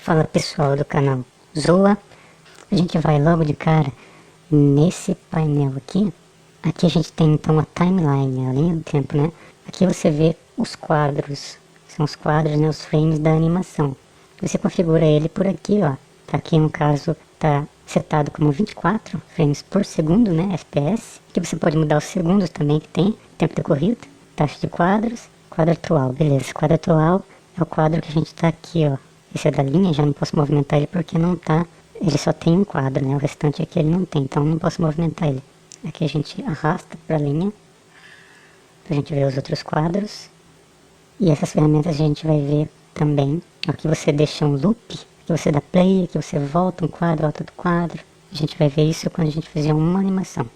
Fala pessoal do canal Zoa, a gente vai logo de cara nesse painel aqui. Aqui a gente tem então a timeline, a linha do tempo, né? Aqui você vê os quadros, são os quadros, né, os frames da animação. Você configura ele por aqui, ó. Aqui no caso tá setado como 24 frames por segundo, né, FPS. Aqui você pode mudar os segundos também que tem, tempo decorrido, taxa de quadros, quadro atual, beleza. Quadro atual é o quadro que a gente tá aqui, ó. Esse é da linha, já não posso movimentar ele porque não tá, ele só tem um quadro, né, o restante aqui ele não tem, então não posso movimentar ele. Aqui a gente arrasta pra linha, pra gente ver os outros quadros. E essas ferramentas a gente vai ver também. Aqui você deixa um loop, aqui você dá play, aqui você volta um quadro, volta do quadro. A gente vai ver isso quando a gente fizer uma animação,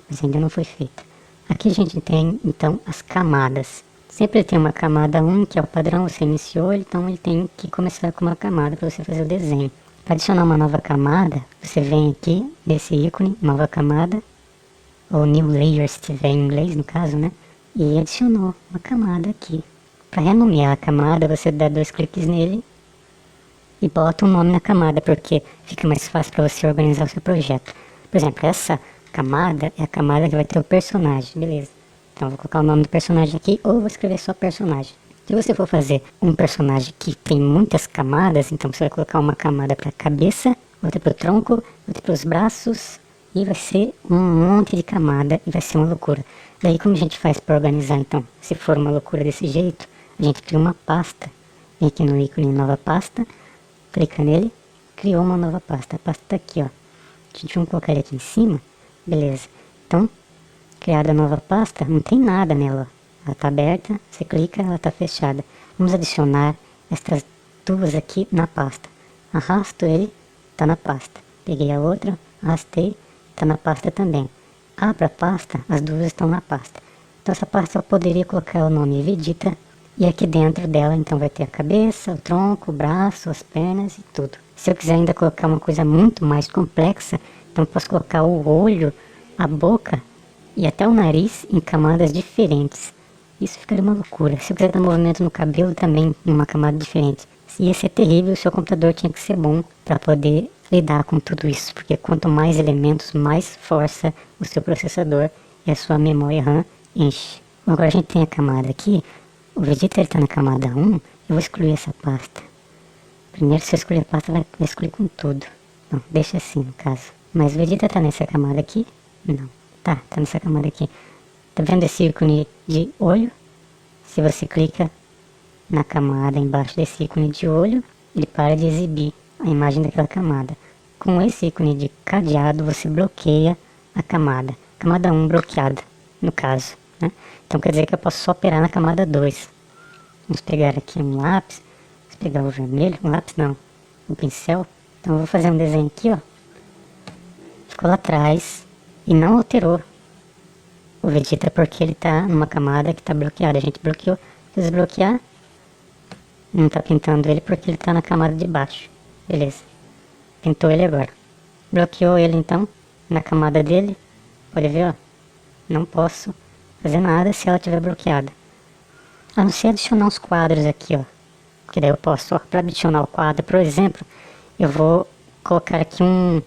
mas ainda não foi feita. Aqui a gente tem então as camadas. Sempre tem uma camada 1, que é o padrão, você iniciou, então ele tem que começar com uma camada para você fazer o desenho. Para adicionar uma nova camada, você vem aqui nesse ícone, nova camada, ou new layer se tiver em inglês no caso, né? E adicionou uma camada aqui. Para renomear a camada, você dá 2 cliques nele e bota um nome na camada, porque fica mais fácil para você organizar o seu projeto. Por exemplo, essa camada é a camada que vai ter o personagem, beleza. Então eu vou colocar o nome do personagem aqui, ou vou escrever só personagem. Se você for fazer um personagem que tem muitas camadas, então você vai colocar uma camada para a cabeça, outra para o tronco, outra para os braços, e vai ser um monte de camada e vai ser uma loucura. Daí como a gente faz para organizar então? Se for uma loucura desse jeito, a gente cria uma pasta. Vem aqui no ícone nova pasta, clica nele, criou uma nova pasta. A pasta está aqui, ó. A gente vai colocar ele aqui em cima, beleza. Então, criada a nova pasta, não tem nada nela, ó. Ela está aberta, você clica, ela está fechada. Vamos adicionar estas duas aqui na pasta. Arrasto ele, está na pasta. Peguei a outra, arrastei, está na pasta também. Abro a pasta, as duas estão na pasta. Então essa pasta eu poderia colocar o nome Vegeta, e aqui dentro dela então vai ter a cabeça, o tronco, o braço, as pernas e tudo. Se eu quiser ainda colocar uma coisa muito mais complexa, então eu posso colocar o olho, a boca e até o nariz em camadas diferentes. Isso ficaria uma loucura. Se eu quiser dar movimento no cabelo também, em uma camada diferente. Ia ser terrível, o seu computador tinha que ser bom para poder lidar com tudo isso. Porque quanto mais elementos, mais força o seu processador e a sua memória RAM enche. Agora a gente tem a camada aqui. O Vegeta está na camada 1. Eu vou excluir essa pasta. Primeiro, se eu excluir a pasta, vai excluir com tudo. Não, deixa assim no caso. Mas o Vegeta está nessa camada aqui? Não. Tá nessa camada aqui. Tá vendo esse ícone de olho? Se você clica na camada embaixo desse ícone de olho, ele para de exibir a imagem daquela camada. Com esse ícone de cadeado, você bloqueia a camada. Camada 1 bloqueada, no caso, né? Então quer dizer que eu posso só operar na camada 2. Vamos pegar aqui um lápis. Vamos pegar o vermelho. Um lápis não, um pincel. Então eu vou fazer um desenho aqui, ó. Ficou lá atrás e não alterou o Vegeta porque ele tá numa camada que tá bloqueada. A gente bloqueou, desbloquear, não tá pintando ele porque ele tá na camada de baixo. Beleza, pintou ele agora. Bloqueou ele então, na camada dele, pode ver, ó. Não posso fazer nada se ela estiver bloqueada. A não ser adicionar uns quadros aqui, ó. Que daí eu posso, ó, pra adicionar o quadro, por exemplo, eu vou colocar aqui um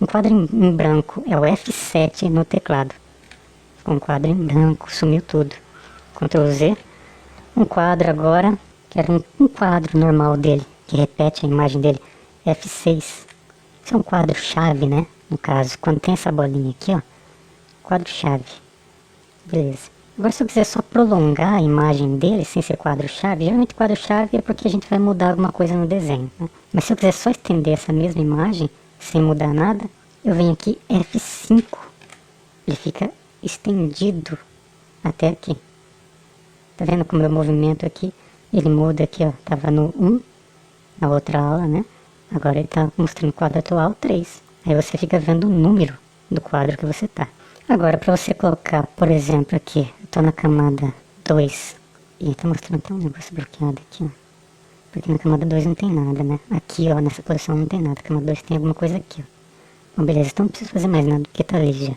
quadro em branco, é o F7 no teclado. Um quadro em branco, sumiu tudo. Ctrl Z. Um quadro agora, que era um quadro normal dele, que repete a imagem dele. F6. Isso é um quadro chave, né? No caso, quando tem essa bolinha aqui, ó. Quadro chave. Beleza. Agora se eu quiser só prolongar a imagem dele, sem ser quadro chave, geralmente quadro chave é porque a gente vai mudar alguma coisa no desenho, né? Mas se eu quiser só estender essa mesma imagem, sem mudar nada, eu venho aqui F5. Ele fica estendido até aqui. Tá vendo como é o movimento aqui? Ele muda aqui, ó. Tava no 1, na outra aula, né? Agora ele tá mostrando o quadro atual 3. Aí você fica vendo o número do quadro que você tá. Agora, para você colocar, por exemplo, aqui, eu tô na camada 2. E tá mostrando até um negócio bloqueado aqui, ó. Porque na camada 2 não tem nada, né? Aqui, ó, nessa posição não tem nada. Na camada 2 tem alguma coisa aqui, ó. Bom, beleza, então não preciso fazer mais nada, porque tá ali já.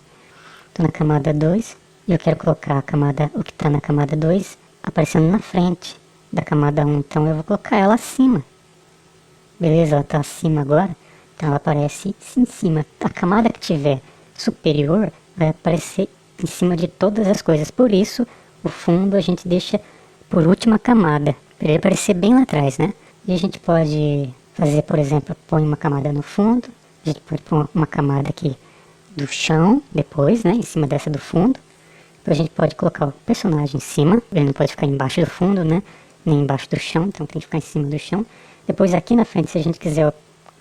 Tô na camada 2 e eu quero colocar a camada, o que está na camada 2 aparecendo na frente da camada 1. Então eu vou colocar ela acima Beleza, ela tá acima agora, então ela aparece em cima. A camada que tiver superior vai aparecer em cima de todas as coisas. Por isso, o fundo a gente deixa por última camada, para ele aparecer bem lá atrás, né? E a gente pode fazer, por exemplo, põe uma camada no fundo, a gente pode pôr uma camada aqui do chão, depois, né, em cima dessa do fundo. Depois a gente pode colocar o personagem em cima, ele não pode ficar embaixo do fundo, né, nem embaixo do chão, então tem que ficar em cima do chão. Depois aqui na frente, se a gente quiser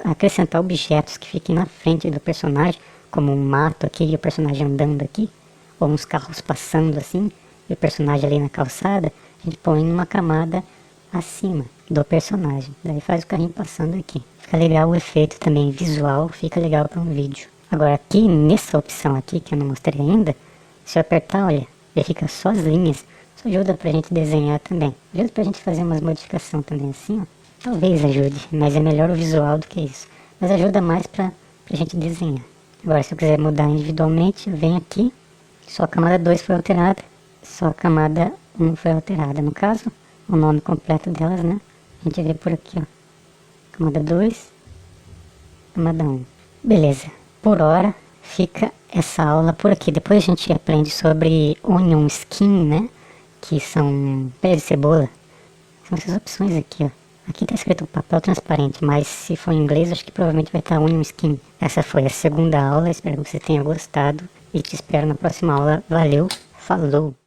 acrescentar objetos que fiquem na frente do personagem, como um mato aqui e o personagem andando aqui, ou uns carros passando assim, e o personagem ali na calçada, a gente põe uma camada acima do personagem. Daí faz o carrinho passando aqui. Fica legal o efeito também visual, fica legal para um vídeo. Agora aqui, nessa opção aqui, que eu não mostrei ainda, se eu apertar, olha, ele fica só as linhas. Isso ajuda pra gente desenhar também. Ajuda pra gente fazer umas modificações também assim, ó. Talvez ajude, mas é melhor o visual do que isso. Mas ajuda mais pra gente desenhar. Agora, se eu quiser mudar individualmente, eu venho aqui. Só a camada 2 foi alterada. Só a camada 1 foi alterada. No caso, o nome completo delas, né? A gente vê por aqui, ó. Camada 2, camada 1. Beleza. Por hora, fica essa aula por aqui. Depois a gente aprende sobre onion skin, né? Que são pés de cebola. São essas opções aqui, ó. Aqui tá escrito papel transparente, mas se for em inglês, acho que provavelmente vai estar onion skin. Essa foi a segunda aula, espero que você tenha gostado e te espero na próxima aula. Valeu, falou!